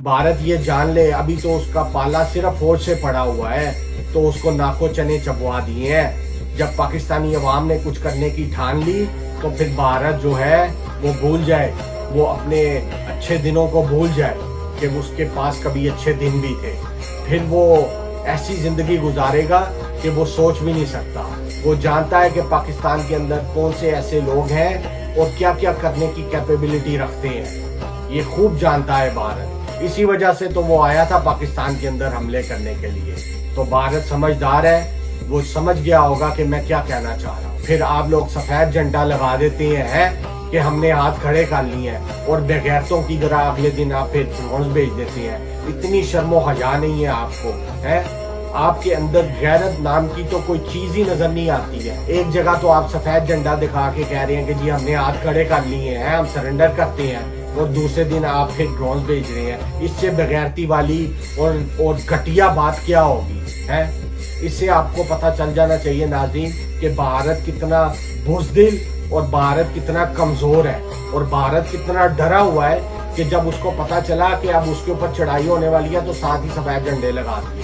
بھارت یہ جان لے ابھی تو اس کا پالا صرف فوج سے پڑا ہوا ہے، تو اس کو ناکو چنے چبوا دیے ہیں۔ جب پاکستانی عوام نے کچھ کرنے کی ٹھان لی تو پھر بھارت جو ہے وہ بھول جائے، وہ اپنے اچھے دنوں کو بھول جائے کہ اس کے پاس کبھی اچھے دن بھی تھے۔ پھر وہ ایسی زندگی گزارے گا کہ وہ سوچ بھی نہیں سکتا۔ وہ جانتا ہے کہ پاکستان کے اندر کون سے ایسے لوگ ہیں اور کیا کیا کرنے کی کیپیبلٹی رکھتے ہیں، یہ خوب جانتا ہے بھارت۔ اسی وجہ سے تو وہ آیا تھا پاکستان کے اندر حملے کرنے کے لیے۔ تو بھارت سمجھدار ہے، وہ سمجھ گیا ہوگا کہ میں کیا کہنا چاہ رہا ہوں۔ پھر آپ لوگ سفید جھنڈا لگا دیتے ہیں کہ ہم نے ہاتھ کھڑے کر لیے ہیں، اور بغیرتوں کی طرح اگلے دن آپ پھر ڈرونز بھیج دیتے ہیں۔ اتنی شرم و حیا نہیں ہے آپ کو، ہے؟ آپ کے اندر غیرت نام کی تو کوئی چیز ہی نظر نہیں آتی ہے۔ ایک جگہ تو آپ سفید جھنڈا دکھا کے کہہ رہے ہیں کہ جی ہم نے ہاتھ کھڑے کر لیے ہیں، ہم سرنڈر کرتے ہیں، اور دوسرے دن آپ پھر ڈرونز بھیج رہے ہیں۔ اس سے بغیرتی والی اور گھٹیا بات کیا ہوگی، ہے؟ اس سے آپ کو پتہ چل جانا چاہیے ناظرین کہ بھارت کتنا بزدل اور بھارت کتنا کمزور ہے، اور بھارت کتنا ڈرا ہوا ہے کہ جب اس کو پتہ چلا کہ اب اس کے اوپر چڑھائی ہونے والی ہے تو ساتھ ہی سفید جھنڈے لگا دیے۔